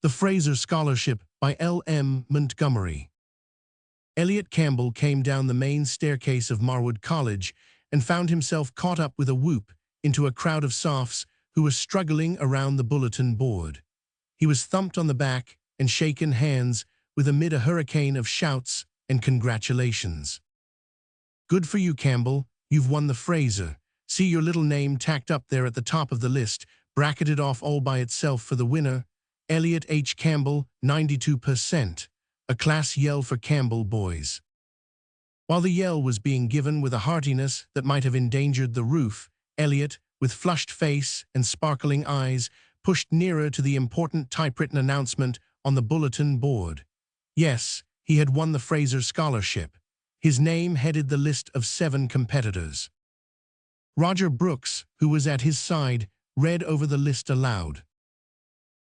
The Fraser Scholarship by L M Montgomery. Elliot Campbell came down the main staircase of Marwood College and found himself caught up with a whoop into a crowd of sophs who were struggling around the bulletin board. He was thumped on the back and shaken hands with amid a hurricane of shouts and congratulations. "Good for you, Campbell. You've won the Fraser. See your little name tacked up there at the top of the list, bracketed off all by itself for the winner. Elliot H. Campbell, 92%. A class yell for Campbell boys." While the yell was being given with a heartiness that might have endangered the roof, Elliot, with flushed face and sparkling eyes, pushed nearer to the important typewritten announcement on the bulletin board. Yes, he had won the Fraser Scholarship. His name headed the list of 7 competitors. Roger Brooks, who was at his side, read over the list aloud.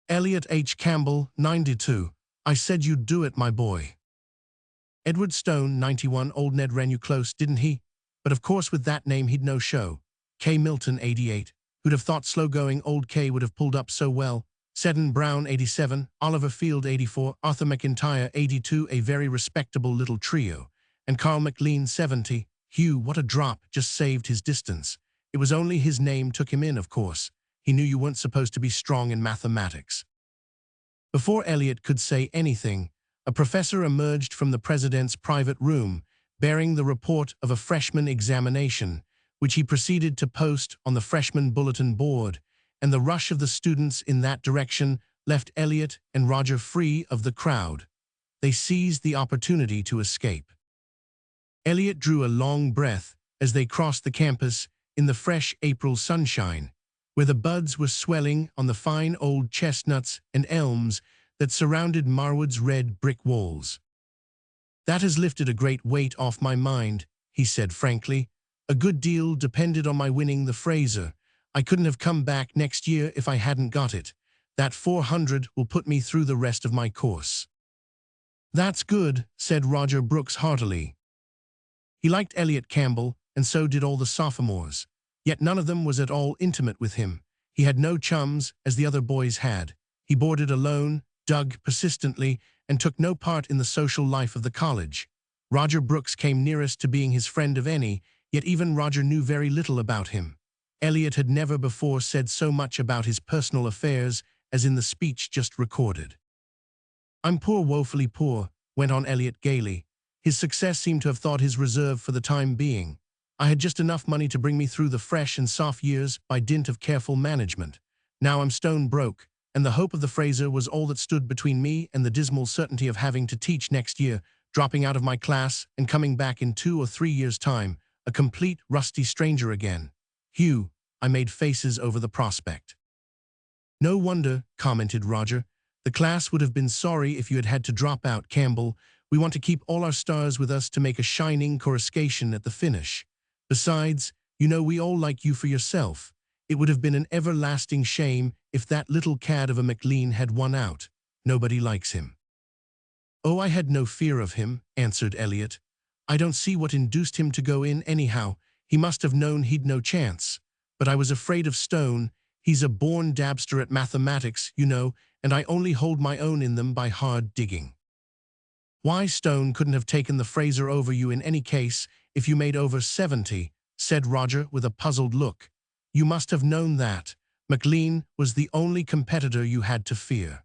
"Elliot H. Campbell, 92. I said you'd do it, my boy." Edward Stone, 91. Old Ned ran you close, didn't he? But of course with that name he'd no show. K. Milton, 88. Who'd have thought slow-going old K would have pulled up so well? Seddon Brown, 87. Oliver Field, 84. Arthur McIntyre, 82. A very respectable little trio. And Carl McLean, 70. Hugh, what a drop, just saved his distance. It was only his name took him in, of course. He knew you weren't supposed to be strong in mathematics. Before Elliot could say anything, a professor emerged from the president's private room, bearing the report of a freshman examination, which he proceeded to post on the freshman bulletin board, and the rush of the students in that direction left Elliot and Roger free of the crowd. They seized the opportunity to escape. Elliot drew a long breath as they crossed the campus in the fresh April sunshine, where the buds were swelling on the fine old chestnuts and elms that surrounded Marwood's red brick walls. "That has lifted a great weight off my mind," he said frankly. "A good deal depended on my winning the Fraser. I couldn't have come back next year if I hadn't got it. That 400 will put me through the rest of my course." "That's good," said Roger Brooks heartily. He liked Elliot Campbell, and so did all the sophomores. Yet none of them was at all intimate with him. He had no chums, as the other boys had. He boarded alone, dug persistently, and took no part in the social life of the college. Roger Brooks came nearest to being his friend of any, yet even Roger knew very little about him. Elliot had never before said so much about his personal affairs as in the speech just recorded. "I'm poor, woefully poor," went on Elliot gaily. His success seemed to have thawed his reserve for the time being. "I had just enough money to bring me through the fresh and soft years by dint of careful management. Now I'm stone broke, and the hope of the Fraser was all that stood between me and the dismal certainty of having to teach next year, dropping out of my class and coming back in 2 or 3 years' time, a complete rusty stranger again. Hugh," I made faces over the prospect. "No wonder," commented Roger. "The class would have been sorry if you had had to drop out, Campbell. We want to keep all our stars with us to make a shining coruscation at the finish. Besides, you know we all like you for yourself. It would have been an everlasting shame if that little cad of a McLean had won out. Nobody likes him." "Oh, I had no fear of him," answered Elliot. "I don't see what induced him to go in anyhow. He must have known he'd no chance. But I was afraid of Stone. He's a born dabster at mathematics, you know, and I only hold my own in them by hard digging." "Why, Stone couldn't have taken the Fraser over you in any case if you made over 70, said Roger with a puzzled look. "You must have known that. McLean was the only competitor you had to fear."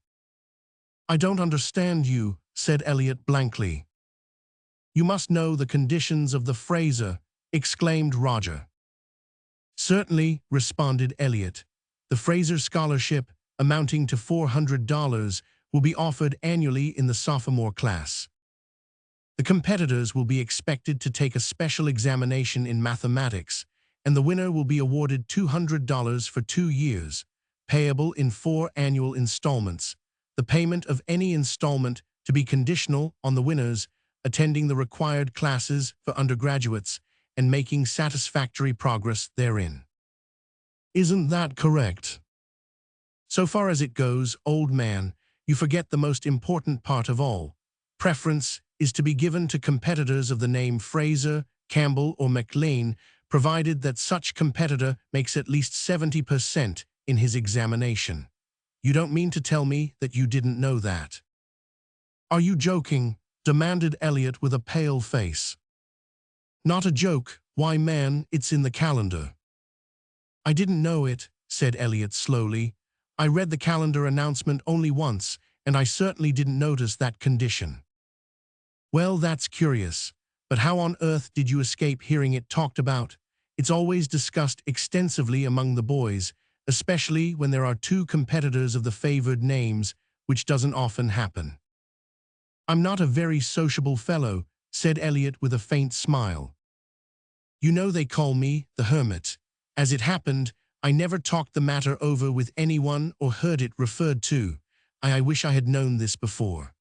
"I don't understand you," said Elliot blankly. "You must know the conditions of the Fraser," exclaimed Roger. "Certainly," responded Elliot. "The Fraser Scholarship, amounting to $400, will be offered annually in the sophomore class. The competitors will be expected to take a special examination in mathematics, and the winner will be awarded $200 for 2 years, payable in 4 annual installments, the payment of any installment to be conditional on the winners attending the required classes for undergraduates and making satisfactory progress therein." "Isn't that correct?" "So far as it goes, old man, you forget the most important part of all. Preference is to be given to competitors of the name Fraser, Campbell, or McLean, provided that such competitor makes at least 70% in his examination. You don't mean to tell me that you didn't know that? Are you joking? Demanded Elliot with a pale face. Not a joke. Why, man, it's in the calendar. I didn't know it, said Elliot slowly. I read the calendar announcement only once, and I certainly didn't notice that condition. Well, that's curious. But how on earth did you escape hearing it talked about? It's always discussed extensively among the boys, especially when there are two competitors of the favored names, which doesn't often happen. I'm not a very sociable fellow, said Elliot with a faint smile. You know they call me the hermit. As it happened, I never talked the matter over with anyone or heard it referred to. I wish I had known this before.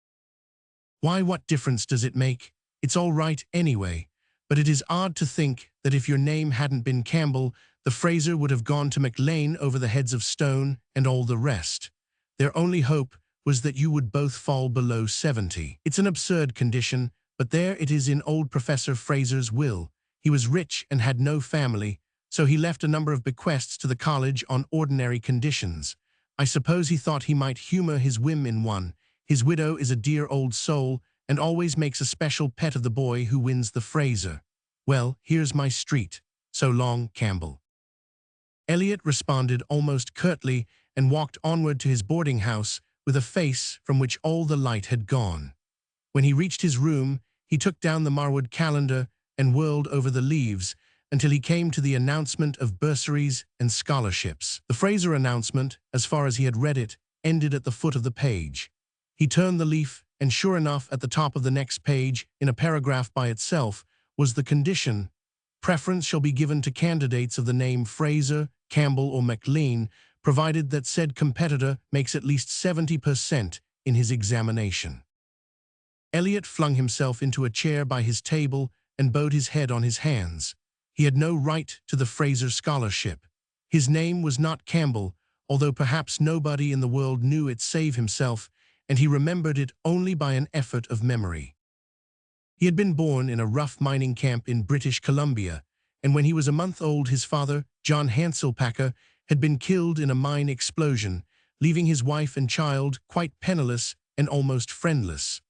Why, what difference does it make? It's all right anyway, but it is odd to think that if your name hadn't been Campbell, the Fraser would have gone to McLean over the heads of stone and all the rest. Their only hope was that you would both fall below 70. It's an absurd condition, but there it is in old Professor Fraser's will. He was rich and had no family, so he left a number of bequests to the college on ordinary conditions. I suppose he thought he might humor his whim in one. His widow is a dear old soul and always makes a special pet of the boy who wins the Fraser. Well, here's my street. So long, Campbell. Elliot responded almost curtly and walked onward to his boarding house with a face from which all the light had gone. When he reached his room, he took down the Marwood calendar and whirled over the leaves until he came to the announcement of bursaries and scholarships. The Fraser announcement, as far as he had read it, ended at the foot of the page. He turned the leaf, and sure enough, at the top of the next page, in a paragraph by itself, was the condition: preference shall be given to candidates of the name Fraser, Campbell, or McLean, provided that said competitor makes at least 70% in his examination. Elliot flung himself into a chair by his table and bowed his head on his hands. He had no right to the Fraser Scholarship. His name was not Campbell, although perhaps nobody in the world knew it save himself, and he remembered it only by an effort of memory. He had been born in a rough mining camp in British Columbia, and when he was a month old, his father, John Hanselpacker, had been killed in a mine explosion, leaving his wife and child quite penniless and almost friendless.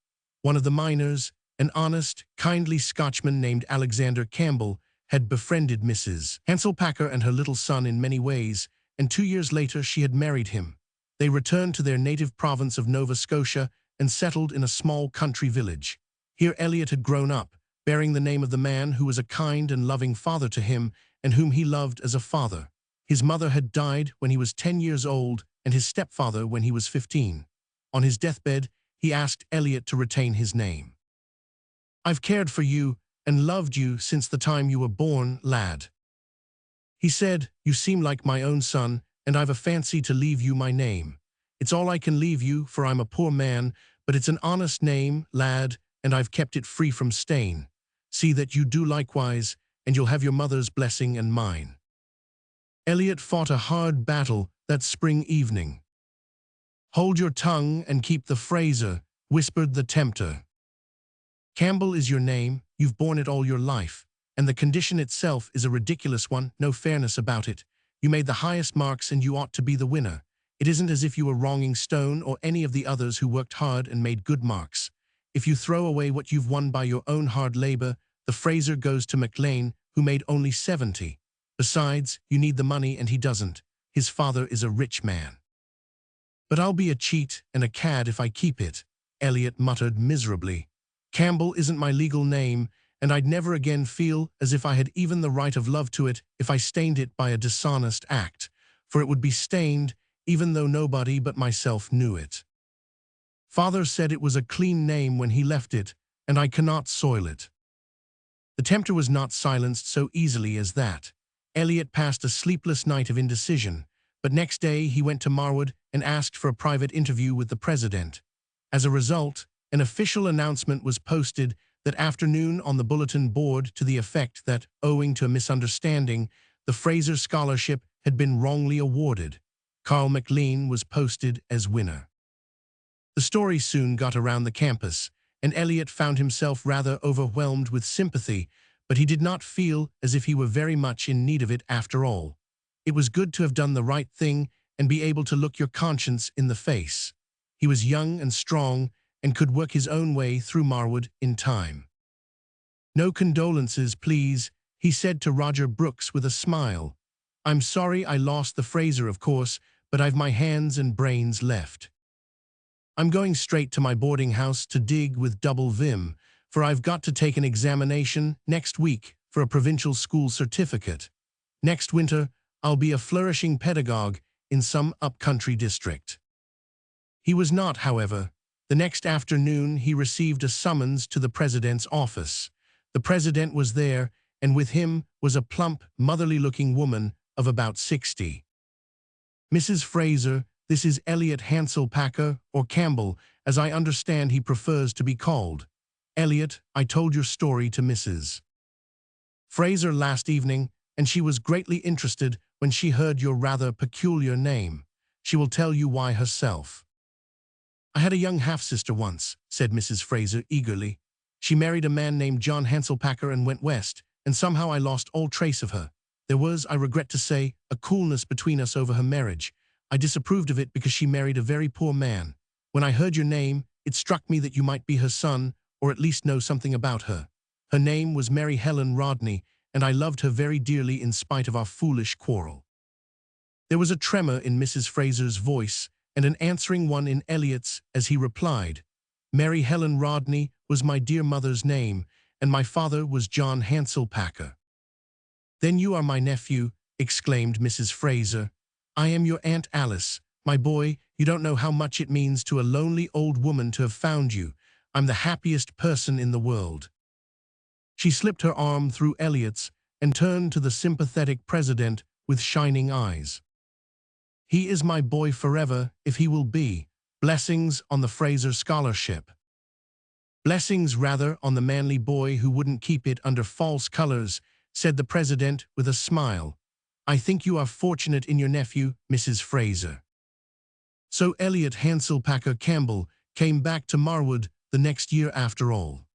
One of the miners, an honest, kindly Scotchman named Alexander Campbell, had befriended Mrs. Hanselpacker and her little son in many ways, and 2 years later she had married him. They returned to their native province of Nova Scotia and settled in a small country village. Here Elliot had grown up, bearing the name of the man who was a kind and loving father to him and whom he loved as a father. His mother had died when he was 10 years old and his stepfather when he was 15. On his deathbed, he asked Elliot to retain his name. I've cared for you and loved you since the time you were born, lad. He said, you seem like my own son, and I've a fancy to leave you my name. It's all I can leave you, for I'm a poor man, but it's an honest name, lad, and I've kept it free from stain. See that you do likewise, and you'll have your mother's blessing and mine. Elliot fought a hard battle that spring evening. Hold your tongue and keep the Fraser, whispered the tempter. Campbell is your name, you've borne it all your life, and the condition itself is a ridiculous one, no fairness about it. You made the highest marks and you ought to be the winner. It isn't as if you were wronging Stone or any of the others who worked hard and made good marks. If you throw away what you've won by your own hard labor, the Fraser goes to McLean, who made only 70. Besides, you need the money and he doesn't. His father is a rich man. But I'll be a cheat and a cad if I keep it, Elliot muttered miserably. Campbell isn't my legal name, and I'd never again feel as if I had even the right of love to it if I stained it by a dishonest act, for it would be stained even though nobody but myself knew it. Father said it was a clean name when he left it, and I cannot soil it. The tempter was not silenced so easily as that. Elliot passed a sleepless night of indecision, but next day he went to Marwood and asked for a private interview with the president. As a result, an official announcement was posted that afternoon on the bulletin board to the effect that, owing to a misunderstanding, the Fraser Scholarship had been wrongly awarded. Carl McLean was posted as winner. The story soon got around the campus, and Elliot found himself rather overwhelmed with sympathy, but he did not feel as if he were very much in need of it after all. It was good to have done the right thing and be able to look your conscience in the face. He was young and strong and could work his own way through Marwood in time. "No condolences, please," he said to Roger Brooks with a smile. "I'm sorry I lost the Fraser, of course, but I've my hands and brains left. I'm going straight to my boarding house to dig with double vim, for I've got to take an examination next week for a provincial school certificate. Next winter, I'll be a flourishing pedagogue in some up-country district." He was not, however. The next afternoon he received a summons to the president's office. The president was there, and with him was a plump, motherly-looking woman of about 60. "Mrs. Fraser, this is Elliot Hanselpacker, or Campbell, as I understand he prefers to be called. Elliot, I told your story to Mrs. Fraser last evening, and she was greatly interested when she heard your rather peculiar name. She will tell you why herself." "I had a young half-sister once," said Mrs. Fraser eagerly. "She married a man named John Hanselpacker and went west, and somehow I lost all trace of her. There was, I regret to say, a coolness between us over her marriage. I disapproved of it because she married a very poor man. When I heard your name, it struck me that you might be her son, or at least know something about her. Her name was Mary Helen Rodney, and I loved her very dearly in spite of our foolish quarrel." There was a tremor in Mrs. Fraser's voice, and an answering one in Elliot's as he replied, "Mary Helen Rodney was my dear mother's name, and my father was John Hanselpacker." "Then you are my nephew," exclaimed Mrs. Fraser. "I am your Aunt Alice. My boy, you don't know how much it means to a lonely old woman to have found you. I'm the happiest person in the world." She slipped her arm through Elliot's and turned to the sympathetic president with shining eyes. "He is my boy forever, if he will be. Blessings on the Fraser Scholarship." "Blessings, rather, on the manly boy who wouldn't keep it under false colors," said the president with a smile. "I think you are fortunate in your nephew, Mrs. Fraser." So Elliot Hanselpacker Campbell came back to Marwood the next year after all.